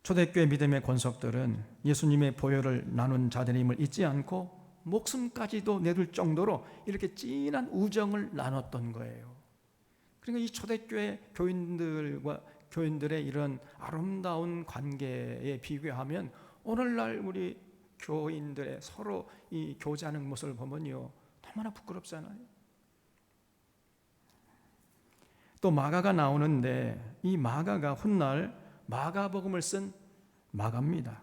초대교회 믿음의 권속들은 예수님의 보혈을 나눈 자들임을 잊지 않고 목숨까지도 내둘 정도로 이렇게 진한 우정을 나눴던 거예요. 그러니까 이 초대교회 교인들의 이런 아름다운 관계에 비교하면 오늘날 우리 교인들의 서로 이 교제하는 모습을 보면요 얼마나 부끄럽잖아요. 또 마가가 나오는데 이 마가가 훗날 마가복음을 쓴 마가입니다.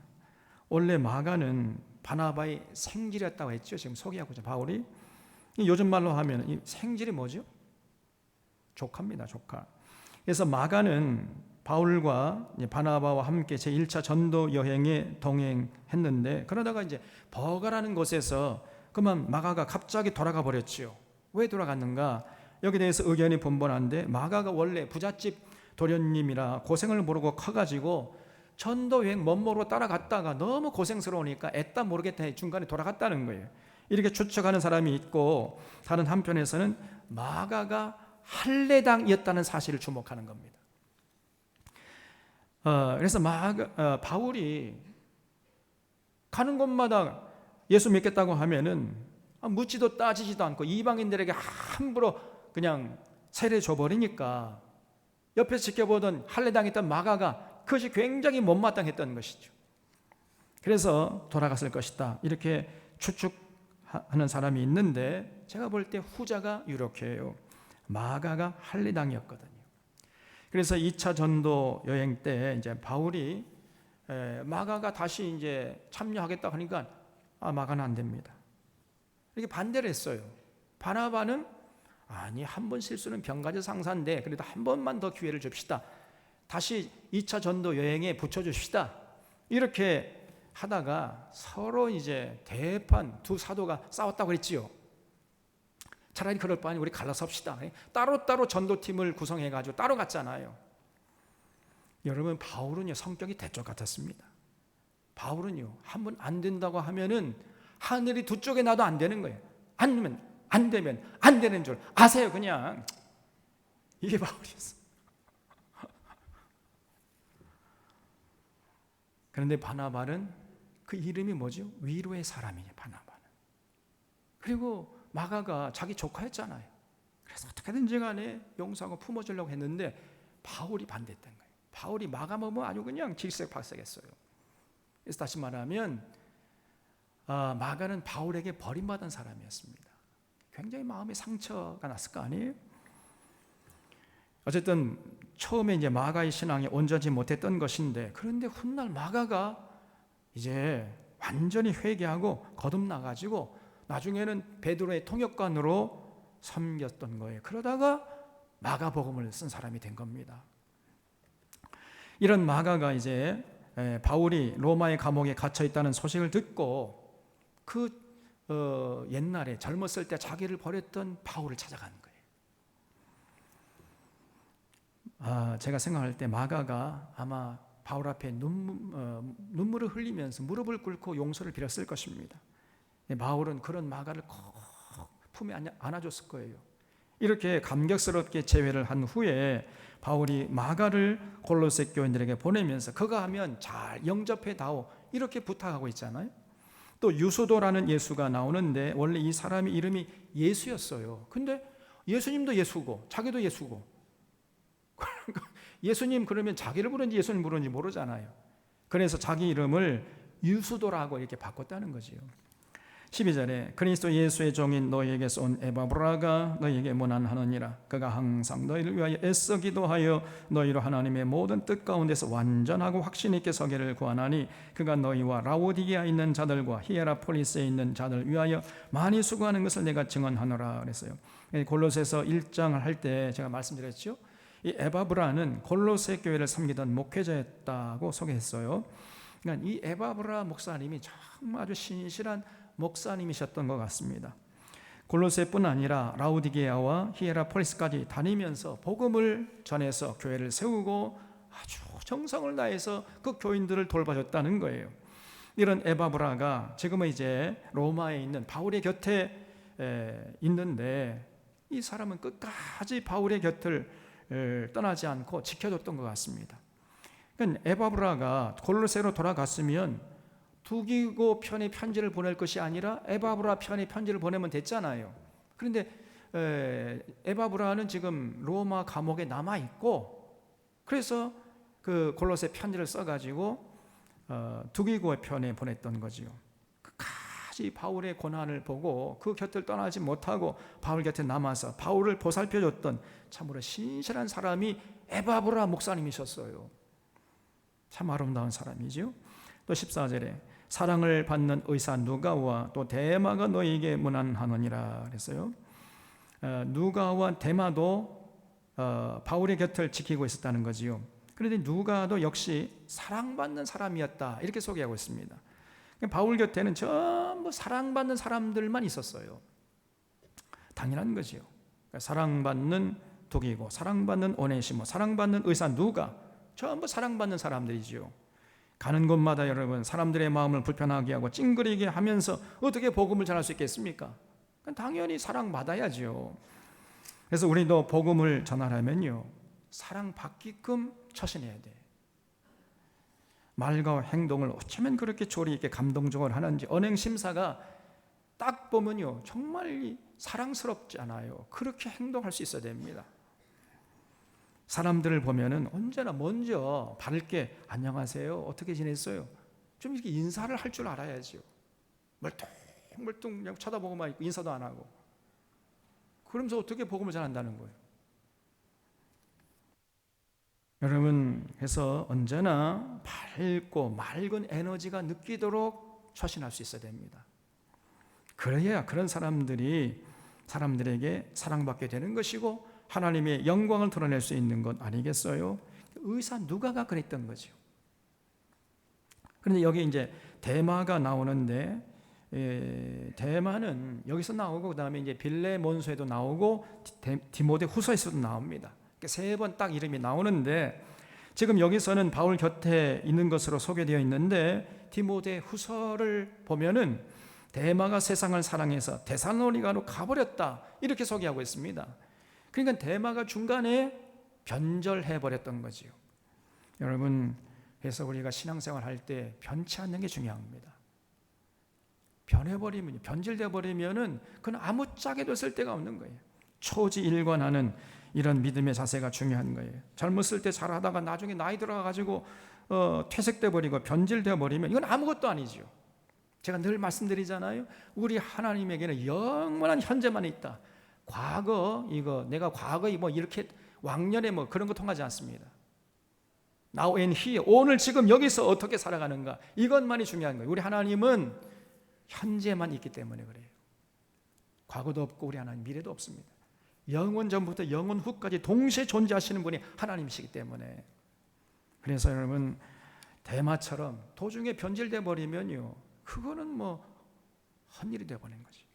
원래 마가는 바나바의 생질이었다고 했죠. 지금 소개하고 있죠. 바울이 요즘 말로 하면 이 생질이 뭐죠? 조카입니다. 조카. 그래서 마가는 바울과 바나바와 함께 제1차 전도 여행에 동행했는데 그러다가 이제 버가라는 곳에서 그만 마가가 갑자기 돌아가 버렸지요. 왜 돌아갔는가? 여기에 대해서 의견이 분분한데 마가가 원래 부잣집 도련님이라 고생을 모르고 커가지고 전도 여행 멋모로 따라갔다가 너무 고생스러우니까 애따 모르겠다 중간에 돌아갔다는 거예요. 이렇게 추측하는 사람이 있고 다른 한편에서는 마가가 할례당이었다는 사실을 주목하는 겁니다. 그래서 바울이 가는 곳마다 예수 믿겠다고 하면은 묻지도 따지지도 않고 이방인들에게 함부로 그냥 세례 줘버리니까 옆에서 지켜보던 할례당했던 마가가 그것이 굉장히 못마땅했던 것이죠. 그래서 돌아갔을 것이다 이렇게 추측하는 사람이 있는데 제가 볼 때 후자가 유력해요. 마가가 할례당이었거든요. 그래서 2차 전도 여행 때 이제 바울이 마가가 다시 이제 참여하겠다 하니까 마가는 안 됩니다. 이렇게 반대를 했어요. 바나바는 아니 한 번 실수는 병가지 상사인데 그래도 한 번만 더 기회를 줍시다. 다시 2차 전도 여행에 붙여주십시다. 이렇게 하다가 서로 이제 대판 두 사도가 싸웠다고 그랬지요. 차라리 그럴 바에 우리 갈라서 합시다. 따로따로 전도팀을 구성해가지고 따로 갔잖아요. 여러분 바울은요 성격이 대쪽 같았습니다. 바울은요 한 번 안 된다고 하면은 하늘이 두 쪽에 나도 안 되는 거예요. 안 되면 안 되는 줄 아세요. 그냥 이게 바울이었어. 그런데 바나바는 그 이름이 뭐죠? 위로의 사람이냐, 바나바는. 그리고 마가가 자기 조카였잖아요. 그래서 어떻게든지 간에 용서하고 품어주려고 했는데 바울이 반대했던 거예요. 바울이 마가 보면 아주 그냥 질색팔색했어요. 그래서 다시 말하면 마가는 바울에게 버림받은 사람이었습니다. 굉장히 마음에 상처가 났을 거 아니에요? 어쨌든 처음에 이제 마가의 신앙이 온전치 못했던 것인데, 그런데 훗날 마가가 이제 완전히 회개하고 거듭나가지고 나중에는 베드로의 통역관으로 섬겼던 거예요. 그러다가 마가복음을 쓴 사람이 된 겁니다. 이런 마가가 이제 바울이 로마의 감옥에 갇혀 있다는 소식을 듣고 옛날에 젊었을 때 자기를 버렸던 바울을 찾아가는 거예요. 제가 생각할 때 마가가 아마 바울 앞에 눈물을 흘리면서 무릎을 꿇고 용서를 빌었을 것입니다. 바울은 그런 마가를 꼭 품에 안아줬을 거예요. 이렇게 감격스럽게 재회를 한 후에 바울이 마가를 골로새 교인들에게 보내면서 그가 하면 잘 영접해 다오 이렇게 부탁하고 있잖아요. 또 유수도라는 예수가 나오는데 원래 이 사람의 이름이 예수였어요. 근데 예수님도 예수고 자기도 예수고 예수님 그러면 자기를 부른지 예수님 부른지 모르잖아요. 그래서 자기 이름을 유수도라고 이렇게 바꿨다는 거지요. 12절에 그리스도 예수의 종인 너희에게서 온 에바브라가 너희에게 문안하느니라. 그가 항상 너희를 위하여 애써 기도하여 너희로 하나님의 모든 뜻 가운데서 완전하고 확신 있게 서기를 구하나니 그가 너희와 라오디게아에 있는 자들과 히에라폴리스에 있는 자들 위하여 많이 수고하는 것을 내가 증언하노라 그랬어요. 골로새서 1장을 할 때 제가 말씀드렸죠. 이 에바브라는 골로새 교회를 섬기던 목회자였다고 소개했어요. 그러니까 이 에바브라 목사님이 정말 아주 신실한 목사님이셨던 것 같습니다. 골로새뿐 아니라 라우디게아와 히에라폴리스까지 다니면서 복음을 전해서 교회를 세우고 아주 정성을 다해서 그 교인들을 돌봐줬다는 거예요. 이런 에바브라가 지금은 이제 로마에 있는 바울의 곁에 있는데 이 사람은 끝까지 바울의 곁을 떠나지 않고 지켜줬던 것 같습니다. 그러니까 에바브라가 골로새로 돌아갔으면 두기고 편에 편지를 보낼 것이 아니라 에바브라 편에 편지를 보내면 됐잖아요. 그런데 에바브라는 지금 로마 감옥에 남아 있고, 그래서 그 골로새 편지를 써가지고 두기고의 편에 보냈던 거지요. 끝까지 바울의 고난을 보고 그 곁을 떠나지 못하고 바울 곁에 남아서 바울을 보살펴줬던 참으로 신실한 사람이 에바브라 목사님이셨어요. 참 아름다운 사람이죠. 또 14절에 사랑을 받는 의사 누가와 또 데마가 너희에게 문안하느니라 그랬어요. 누가와 데마도 바울의 곁을 지키고 있었다는 거지요. 그런데 누가도 역시 사랑받는 사람이었다 이렇게 소개하고 있습니다. 바울 곁에는 전부 사랑받는 사람들만 있었어요. 당연한 거지요. 사랑받는 두기고, 사랑받는 오네시모, 사랑받는 의사 누가, 전부 사랑받는 사람들이지요. 가는 곳마다 여러분 사람들의 마음을 불편하게 하고 찡그리게 하면서 어떻게 복음을 전할 수 있겠습니까? 당연히 사랑받아야죠. 그래서 우리도 복음을 전하려면요 사랑받기끔 처신해야 돼. 말과 행동을 어쩌면 그렇게 조리 있게 감동적으로 하는지 언행심사가 딱 보면요 정말 사랑스럽지 않아요. 그렇게 행동할 수 있어야 됩니다. 사람들을 보면은 언제나 먼저 밝게 안녕하세요, 어떻게 지냈어요? 좀 이렇게 인사를 할 줄 알아야죠. 멀뚱멀뚱 그냥 쳐다보고만 있고 인사도 안 하고 그러면서 어떻게 복음을 전한다는 거예요? 여러분, 그래서 언제나 밝고 맑은 에너지가 느끼도록 처신할 수 있어야 됩니다. 그래야 그런 사람들에게 사랑받게 되는 것이고 하나님의 영광을 드러낼 수 있는 것 아니겠어요? 의사 누가가 그랬던 거죠. 그런데 여기 이제 데마가 나오는데 데마는 여기서 나오고 그다음에 이제 빌레몬서에도 나오고 디모데 후서에서도 나옵니다. 세 번 딱 이름이 나오는데 지금 여기서는 바울 곁에 있는 것으로 소개되어 있는데 디모데 후서를 보면은 데마가 세상을 사랑해서 데살로니가로 가버렸다 이렇게 소개하고 있습니다. 그러니까 데마가 중간에 변절해 버렸던 거지요. 여러분, 그래서 우리가 신앙생활 할 때 변치 않는 게 중요합니다. 변해버리면, 변질돼 버리면은 그건 아무짝에도 쓸데가 없는 거예요. 초지일관하는 이런 믿음의 자세가 중요한 거예요. 젊었을 때 잘하다가 나중에 나이 들어가지고 퇴색돼 버리고 변질돼 버리면 이건 아무것도 아니죠. 제가 늘 말씀드리잖아요. 우리 하나님에게는 영원한 현재만 있다. 과거 이거 내가 과거에 뭐 이렇게 왕년에 뭐 그런 거 통하지 않습니다. Now and here, 오늘 지금 여기서 어떻게 살아가는가, 이것만이 중요한 거예요. 우리 하나님은 현재만 있기 때문에 그래요. 과거도 없고 우리 하나님 미래도 없습니다. 영원 전부터 영원 후까지 동시에 존재하시는 분이 하나님이시기 때문에. 그래서 여러분, 대마처럼 도중에 변질돼 버리면요, 그거는 뭐 헛일이 돼 버리는 거지.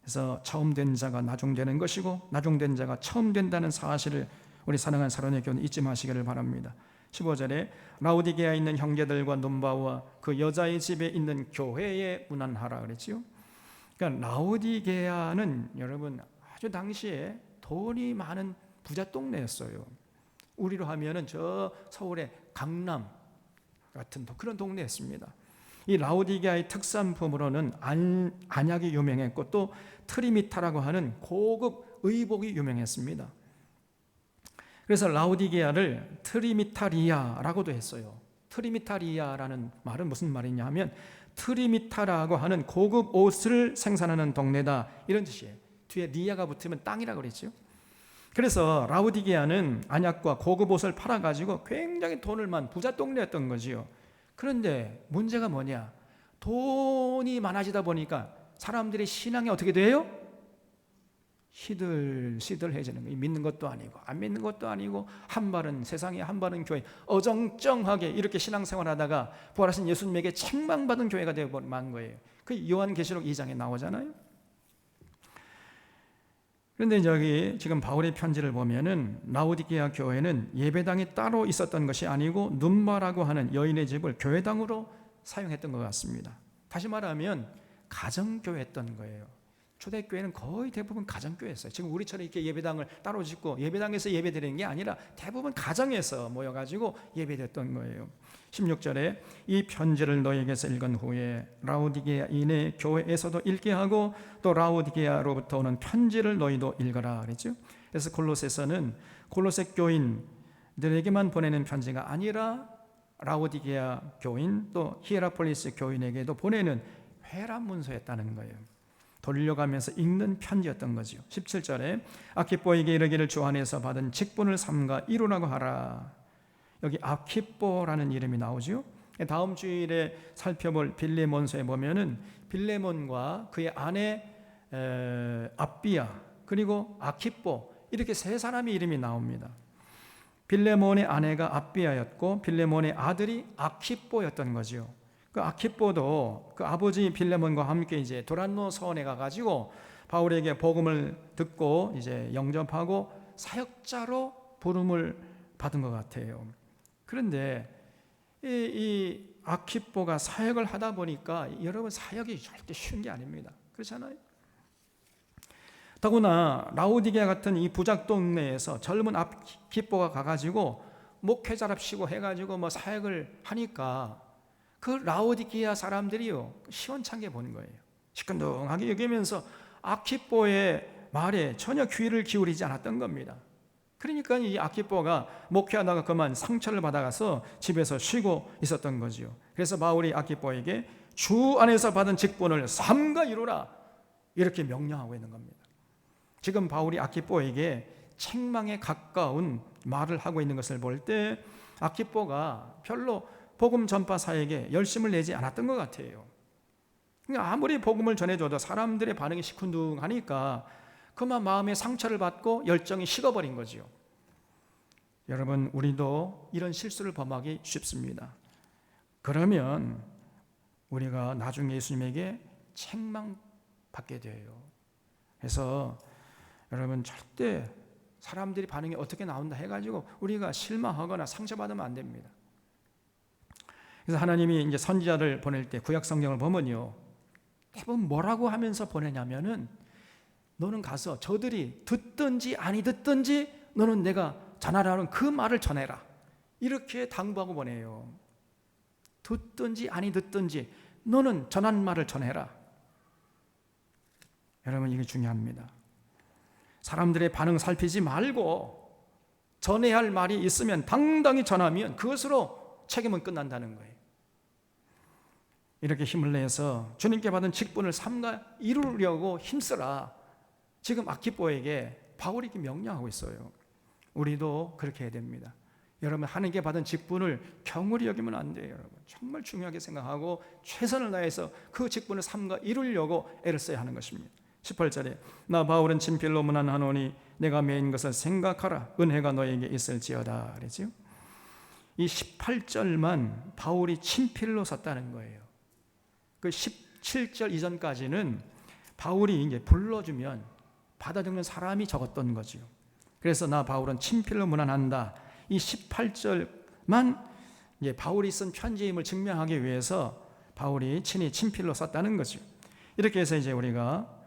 그래서 처음 된 자가 나중되는 것이고 나중된 자가 처음 된다는 사실을 우리 사랑하는 사랑의 교회 잊지 마시기를 바랍니다. 15절에 라오디게아에 있는 형제들과 눈바와 그 여자의 집에 있는 교회에 문안하라 그랬지요. 그러니까 라오디게아는 여러분 아주 당시에 돈이 많은 부자 동네였어요. 우리로 하면은 저 서울의 강남 같은 그런 동네였습니다. 이 라오디게아의 특산품으로는 안약이 유명했고 또 트리미타라고 하는 고급 의복이 유명했습니다. 그래서 라오디게아를 트리미타리아라고도 했어요. 트리미타리아라는 말은 무슨 말이냐 하면 트리미타라고 하는 고급 옷을 생산하는 동네다, 이런 뜻이에요. 뒤에 리아가 붙으면 땅이라고 그랬죠. 그래서 라오디게아는 안약과 고급 옷을 팔아가지고 굉장히 돈을 많은 부자 동네였던 거지요. 그런데 문제가 뭐냐, 돈이 많아지다 보니까 사람들의 신앙이 어떻게 돼요? 시들시들해지는 거예요. 믿는 것도 아니고 안 믿는 것도 아니고, 한 발은 세상에 한 발은 교회, 어정쩡하게 이렇게 신앙생활하다가 부활하신 예수님에게 책망받은 교회가 되어만 거예요. 그 요한계시록 2장에 나오잖아요. 그런데 여기 지금 바울의 편지를 보면은 라오디게아 교회는 예배당이 따로 있었던 것이 아니고 눈바라고 하는 여인의 집을 교회당으로 사용했던 것 같습니다. 다시 말하면 가정교회였던 거예요. 초대교회는 거의 대부분 가정교회였어요. 지금 우리처럼 이렇게 예배당을 따로 짓고 예배당에서 예배드리는 게 아니라 대부분 가정에서 모여가지고 예배드렸던 거예요. 16절에 이 편지를 너에게서 읽은 후에 라오디게아인의 교회에서도 읽게 하고 또 라오디게아로부터 오는 편지를 너희도 읽어라 그랬죠. 그래서 골로새서는 골로새 교인들에게만 보내는 편지가 아니라 라오디게아 교인 또 히에라폴리스 교인에게도 보내는 회람 문서였다는 거예요. 돌려가면서 읽는 편지였던 거죠. 17절에 아키뽀에게 이르기를 주 안에서 받은 직분을 삼가 이루라고 하라. 여기 아키뽀라는 이름이 나오죠. 다음 주일에 살펴볼 빌레몬서에 보면은 빌레몬과 그의 아내 압비아 그리고 아키뽀, 이렇게 세 사람의 이름이 나옵니다. 빌레몬의 아내가 압비아였고 빌레몬의 아들이 아키뽀였던 거죠. 그 아키뽀도 그 아버지 빌레몬과 함께 이제 도란노 서원에 가가지고 바울에게 복음을 듣고 이제 영접하고 사역자로 부름을 받은 것 같아요. 그런데 이 아키뽀가 사역을 하다 보니까 여러분, 사역이 절대 쉬운 게 아닙니다. 그렇잖아요. 더구나 라오디게아 같은 이 부작 동네에서 젊은 아키뽀가 가가지고 목회자랍시고 해가지고 뭐 사역을 하니까 그 라오디게아 사람들이요 시원찮게 보는 거예요. 시큰둥하게 여기면서 아키뽀의 말에 전혀 귀를 기울이지 않았던 겁니다. 그러니까 이 아키뽀가 목회하다가 그만 상처를 받아가서 집에서 쉬고 있었던 거죠. 그래서 바울이 아키뽀에게 주 안에서 받은 직분을 삼가 이루라, 이렇게 명령하고 있는 겁니다. 지금 바울이 아키뽀에게 책망에 가까운 말을 하고 있는 것을 볼 때 아키뽀가 별로 복음 전파 사역에 열심을 내지 않았던 것 같아요. 아무리 복음을 전해줘도 사람들의 반응이 시큰둥하니까 그만 마음에 상처를 받고 열정이 식어버린 거죠. 여러분, 우리도 이런 실수를 범하기 쉽습니다. 그러면 우리가 나중에 예수님에게 책망받게 돼요. 그래서 여러분, 절대 사람들이 반응이 어떻게 나온다 해가지고 우리가 실망하거나 상처받으면 안 됩니다. 그래서 하나님이 이제 선지자를 보낼 때 구약 성경을 보면요, 대부분 뭐라고 하면서 보내냐면은 너는 가서 저들이 듣든지 아니 듣든지 너는 내가 전하라는 그 말을 전해라. 이렇게 당부하고 보내요. 듣든지 아니 듣든지 너는 전한 말을 전해라. 여러분, 이게 중요합니다. 사람들의 반응 살피지 말고 전해야 할 말이 있으면 당당히 전하면 그것으로 책임은 끝난다는 거예요. 이렇게 힘을 내서 주님께 받은 직분을 삼가 이루려고 힘쓰라. 지금 아키포에게 바울이 명령하고 있어요. 우리도 그렇게 해야 됩니다. 여러분, 하나님께 받은 직분을 경홀히 여기면 안 돼요. 여러분, 정말 중요하게 생각하고 최선을 다해서 그 직분을 삼가 이루려고 애를 써야 하는 것입니다. 18절에 나 바울은 친필로 문안하노니 내가 매인 것을 생각하라. 은혜가 너에게 있을지어다 그랬죠. 이 18절만 바울이 친필로 썼다는 거예요. 그 17절 이전까지는 바울이 이제 불러주면 받아 적는 사람이 적었던 거죠. 그래서 나 바울은 친필로 문안한다. 이 18절만 이제 바울이 쓴 편지임을 증명하기 위해서 바울이 친히 친필로 썼다는 거죠. 이렇게 해서 이제 우리가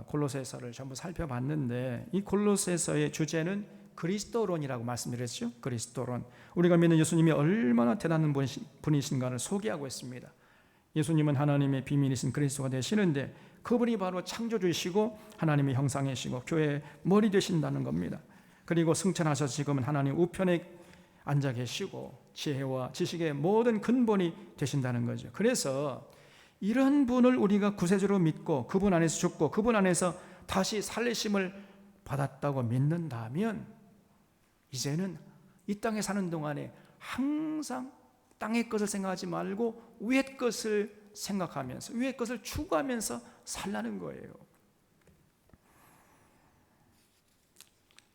골로새서를 전부 살펴봤는데, 이 골로새서의 주제는 그리스도론이라고 말씀드렸죠. 그리스도론, 우리가 믿는 예수님이 얼마나 대단한 분이신가를 소개하고 있습니다. 예수님은 하나님의 비밀이신 그리스도가 되시는데 그분이 바로 창조주이시고 하나님의 형상이시고 교회의 머리 되신다는 겁니다. 그리고 승천하셔서 지금은 하나님 우편에 앉아 계시고 지혜와 지식의 모든 근본이 되신다는 거죠. 그래서 이런 분을 우리가 구세주로 믿고 그분 안에서 죽고 그분 안에서 다시 살리심을 받았다고 믿는다면 이제는 이 땅에 사는 동안에 항상 땅의 것을 생각하지 말고 위의 것을 생각하면서 위의 것을 추구하면서 살라는 거예요.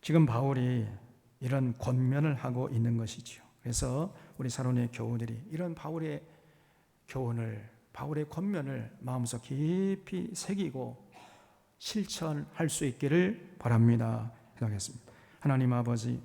지금 바울이 이런 권면을 하고 있는 것이죠. 그래서 우리 사론의 교우들이 이런 바울의 교훈을, 바울의 권면을 마음속 깊이 새기고 실천할 수 있기를 바랍니다. 기도하겠습니다. 하나님 아버지,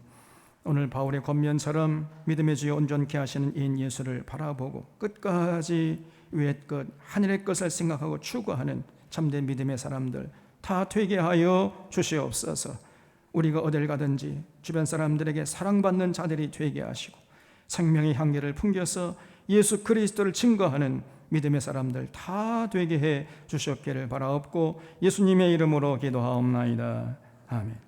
오늘 바울의 권면처럼 믿음의 주여 온전케 하시는 인 예수를 바라보고 끝까지 위의 것, 하늘의 것을 생각하고 추구하는 참된 믿음의 사람들 다 되게 하여 주시옵소서. 우리가 어딜 가든지 주변 사람들에게 사랑받는 자들이 되게 하시고 생명의 향기를 풍겨서 예수 그리스도를 증거하는 믿음의 사람들 다 되게 해 주셨기를 바라옵고 예수님의 이름으로 기도하옵나이다. 아멘.